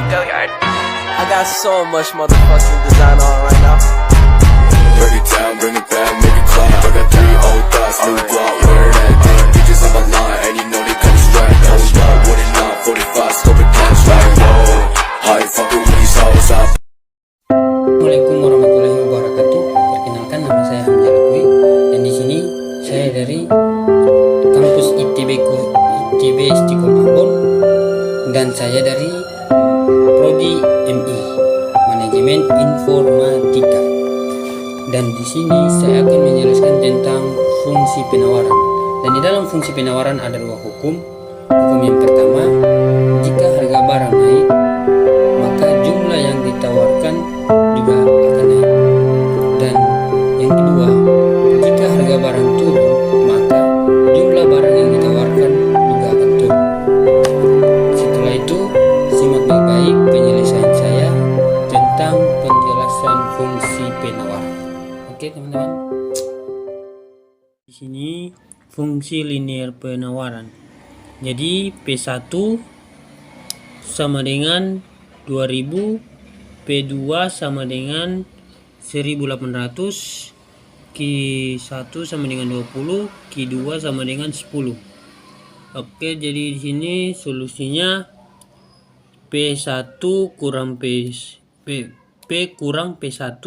I got so much motherfucking design on right now. Break it down, bring it back, make it clap. I got 3 old thoughts, new block, where that thing. Bitches on my line, and you know they come straight. Hold up, what it not, 45, scope it down, like whoa. How you fucking with these hoes up? Assalamualaikum warahmatullahi wabarakatuh. Perkenalkan, nama saya Hamzah Lakui, dan di sini saya dari kampus ITB Istiqom Ambon, dan saya dari Prodi MI Manajemen Informatika. Dan di sini saya akan menjelaskan tentang fungsi penawaran. Dan di dalam fungsi penawaran ada 2 hukum. Hukum yang pertama, jika harga barang naik, maka jumlah yang ditawarkan juga akan naik. Dan yang kedua, jika harga barang turun, maka jumlah barang yang ditawarkan juga akan turun. Setelah itu, simak baik-baik penyelesaian saya tentang penjelasan fungsi penawaran. Oke, teman-teman. Di sini fungsi linear penawaran. Jadi P1 sama dengan 2000, P2 sama dengan 1800, Q1 sama dengan 20, Q2 sama dengan 10. Oke, jadi di sini solusinya P1 kurang P kurang P1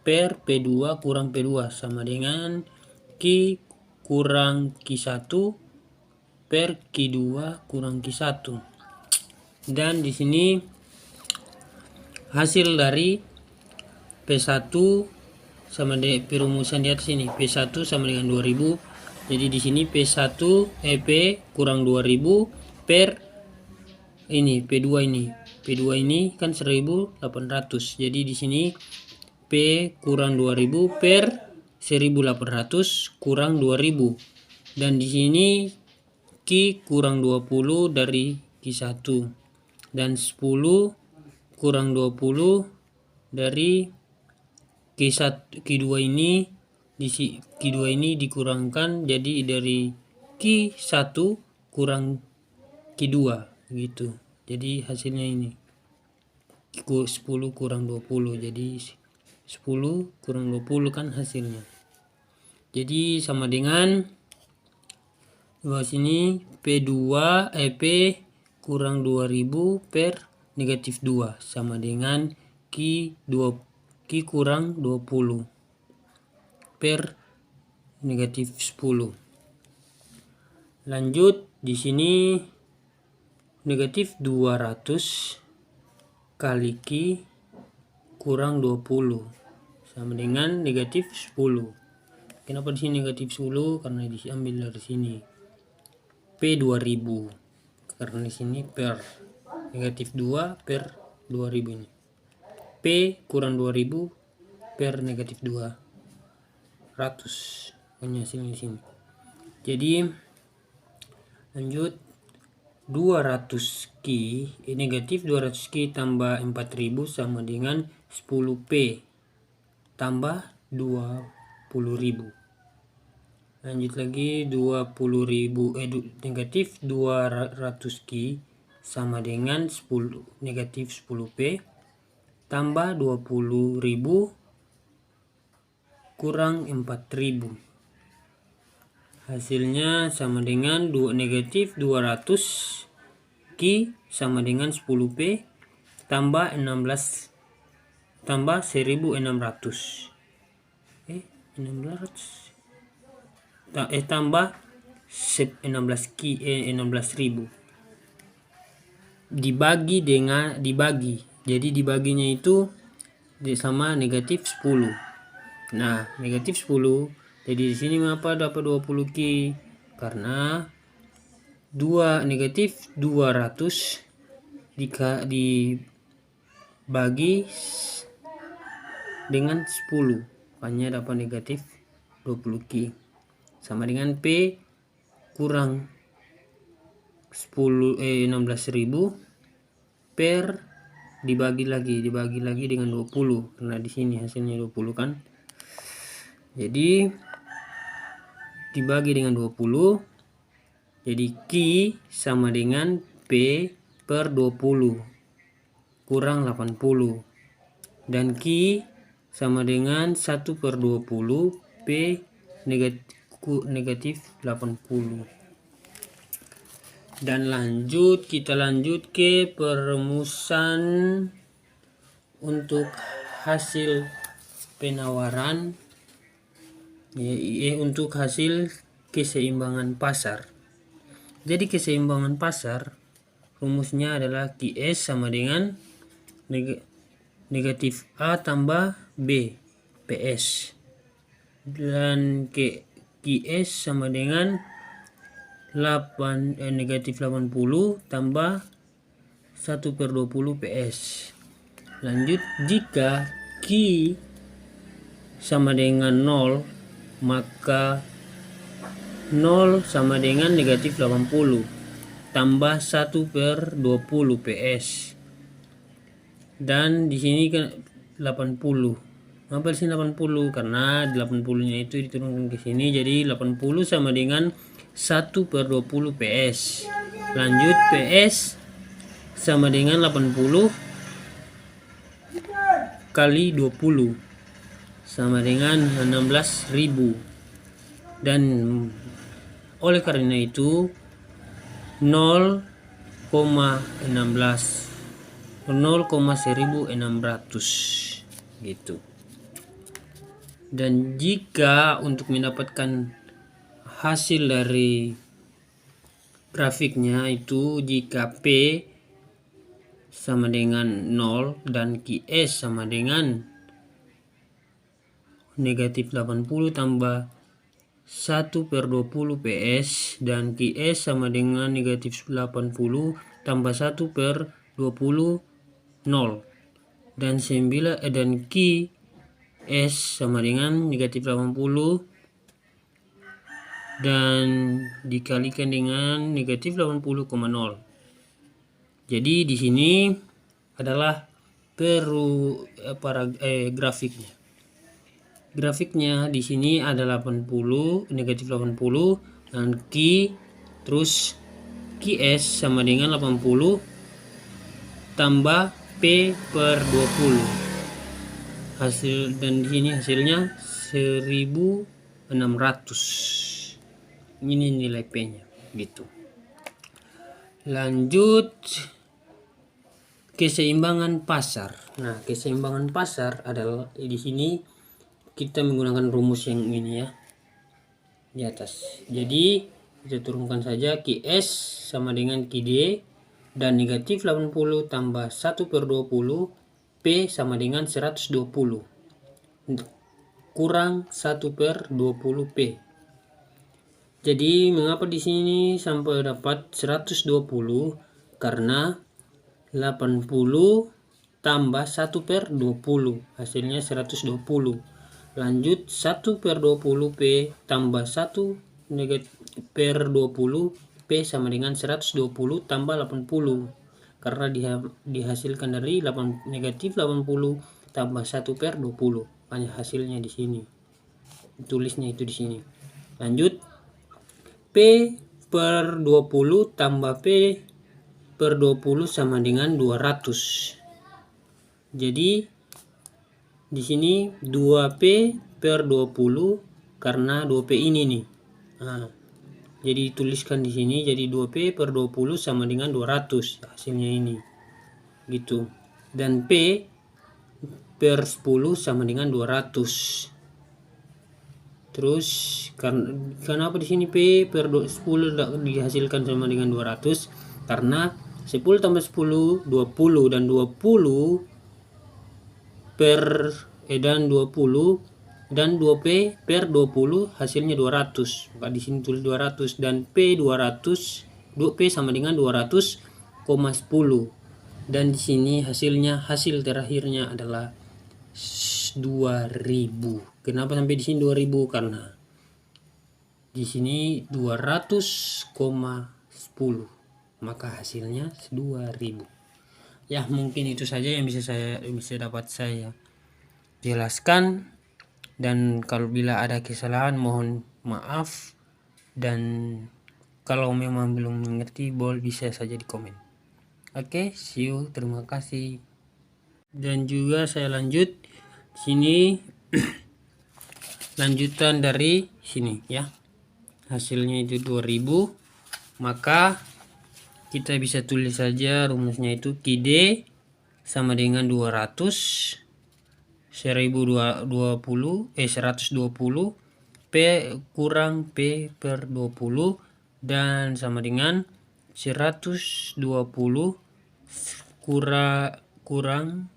per P2 kurang P2 sama dengan Q kurang Q1 per Q2 kurang Q1. Dan di sini hasil dari P1 sama dengan perumusan di atas ini, P1 sama dengan 2000. Jadi di sini P1 P kurang 2000 per ini P2 ini. P2 ini kan 1800. Jadi di sini P kurang 2000 per 1800 kurang 2000. Dan di sini Q kurang 20 dari Q1. Dan 10 kurang 20 dari Q2 ini. Q2 ini dikurangkan, jadi dari Q1 kurang Q2 gitu. Jadi hasilnya ini 10 kurang 20. Jadi 10 kurang 20 kan hasilnya. Jadi sama dengan di bawah sini P kurang 2000 per negatif 2 sama dengan Q kurang 20 per negatif 10. Lanjut, di sini negatif 200 kali Q kurang 20 sama dengan negatif 10. Kenapa di sini negatif 10? Karena diambil dari sini P 2000. Karena di sini per negatif 2 per 2000 ini. P kurang 2000 per negatif 200. Hanya hasilnya di sini. Jadi lanjut, 200 Q negatif 200 Q tambah 4000 sama dengan 10 P tambah 20.000. Lanjut lagi, 20.000 negatif 200 Q sama dengan 10 negatif 10 P tambah 20.000 kurang 4.000. Hasilnya sama dengan negatif 200 Q sama dengan 10 P tambah 16 tambah 1600. 1600 tambah 16 Q 16.000 dibagi. Jadi dibaginya itu sama negatif 10. Nah, negatif 10. Jadi di sini mengapa dapat 20 Q? Karena negatif 200 dibagi dengan 10. Makanya dapat negatif 20 Q. Sama dengan P kurang 16.000 per dibagi lagi dengan 20, karena di sini hasilnya 20 kan. Jadi dibagi dengan 20, jadi Q sama dengan P per 20. kurang 80, dan Q sama dengan 1/20 P negatif 80. Dan kita lanjut ke perumusan untuk hasil penawaran, untuk hasil keseimbangan pasar. Jadi keseimbangan pasar rumusnya adalah QS sama dengan negatif A tambah B PS, dan QS sama dengan negatif 80 tambah 1/20 PS. Lanjut, jika Q sama dengan 0, maka 0 sama dengan negatif 80 tambah 1/20 PS. Dan di sini kan 80. Kenapa di sini 80? Karena 80-nya itu diturunkan ke sini, jadi 80 sama dengan 1/20 PS. Lanjut, PS sama dengan 80 kali 20 sama dengan 16.000, dan oleh karena itu 0,1600 gitu. Dan jika untuk mendapatkan hasil dari grafiknya itu, jika P sama dengan 0 dan QS sama dengan negatif 80 tambah 1/20 PS, dan QS sama dengan negatif 80 tambah 1/20 0, dan 9 dan QS sama dengan negatif 80 dan dikalikan dengan negatif 80,0. Jadi di sini adalah grafiknya. Grafiknya di sini ada 80, negatif 80, dan terus QS sama dengan 80 tambah P/20. Dan di sini hasilnya 1600. Ini nilai P-nya gitu. Lanjut, keseimbangan pasar. Nah, keseimbangan pasar adalah di sini kita menggunakan rumus yang ini ya, di atas. Jadi kita turunkan saja QS sama dengan QD, dan negatif 80 tambah 1/20 P sama dengan 120 kurang 1/20 P. Jadi mengapa di sini sampai dapat 120? Karena 80 tambah 1/20 hasilnya 120. Lanjut, 1/20 P tambah 1 1/20 P sama dengan 120 tambah 80, karena dihasilkan dari negatif 80 tambah 1/20. Hanya hasilnya di sini. Tulisnya itu di sini. Lanjut, P/20 tambah P/20 sama dengan 200. Jadi di sini 2P/20 karena 2P ini nih. Nah, jadi tuliskan di sini, jadi 2P/20 sama dengan 200 hasilnya ini. Gitu. Dan P/10 sama dengan 200. Terus kenapa di sini P/10 dihasilkan sama dengan 200? Karena 10 tambah 10 20, dan 20 dan 2P/20 hasilnya 200. Maka di sini tulis 200, dan P sama dengan 200,10. Dan di sini hasil terakhirnya adalah 2000. Kenapa sampai di sini 2000? Karena di sini 200,10, maka hasilnya 2000. Ya, mungkin itu saja yang bisa dapat saya jelaskan, dan kalau bila ada kesalahan mohon maaf, dan kalau memang belum mengerti boleh bisa saja di komen. Oke, see you, terima kasih. Dan juga saya lanjut sini lanjutan dari sini ya, hasilnya itu 2000, maka kita bisa tulis saja rumusnya itu QD sama dengan 200 120 P kurang P per 20 dan sama dengan 120 kurang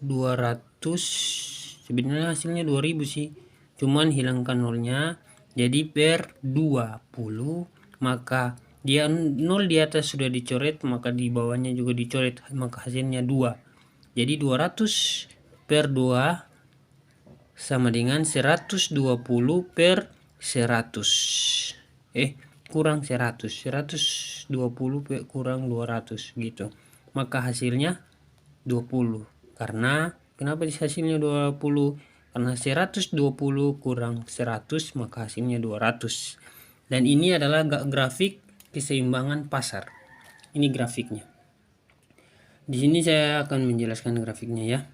200, sebenarnya hasilnya 2000 sih, cuman hilangkan nolnya jadi per 20, maka dia 0 di atas sudah dicoret, maka di bawahnya juga dicoret, maka hasilnya 2. Jadi 200 per 2 sama dengan 120 per 100 kurang 120 kurang 200 gitu, maka hasilnya 20. Karena kenapa hasilnya 20? Karena 120 kurang 100 maka hasilnya 200. Dan ini adalah grafik keseimbangan pasar. Ini grafiknya. Di sini saya akan menjelaskan grafiknya ya.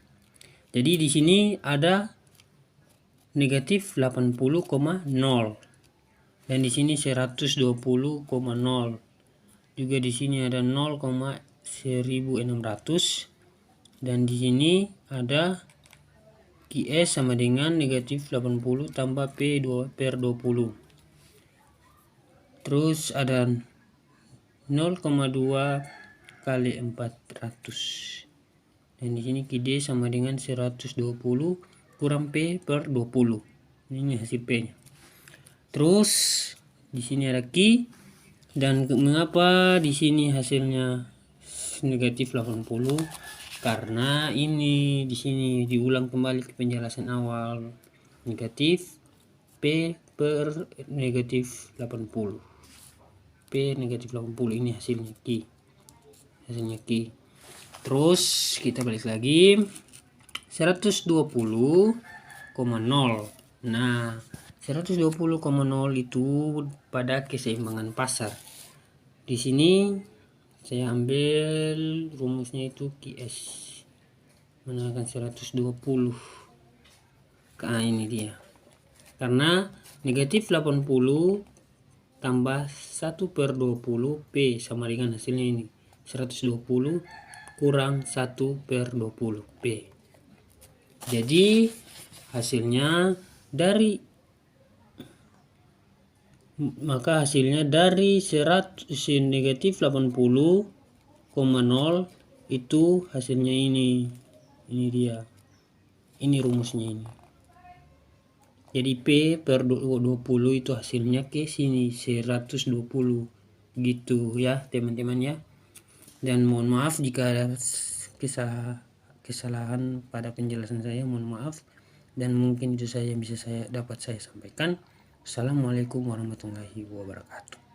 Jadi di sini ada negatif 80,0 dan di sini 120,0. Juga di sini ada 0,1600 dan di sini ada QS sama dengan negatif 80 tambah P2 per 20. Terus ada 0,2 kali 400 dan di sini QD sama dengan 120 kurang P per 20. Ini hasil P nya. Terus di sini ada Q, dan mengapa di sini hasilnya negatif 80? Karena ini di sini diulang kembali ke penjelasan awal, negatif P per negatif 80. P negatif 80 ini hasilnya Q. Terus kita balik lagi 120,0. Nah 120,0 itu pada keseimbangan pasar. Di sini saya ambil rumusnya itu QS menggunakan 120. Nah ini dia, karena negatif 80 tambah 1 per 20 P sama dengan hasilnya ini 120 kurang 1 per 20 P. Jadi hasilnya dari negatif 80,0 itu hasilnya ini dia, ini rumusnya ini. Jadi P per 20 itu hasilnya ke sini 120 gitu ya teman-teman ya. Dan mohon maaf jika ada kesalahan pada penjelasan saya, mohon maaf, dan mungkin itu saja yang bisa dapat saya sampaikan. Assalamualaikum warahmatullahi wabarakatuh.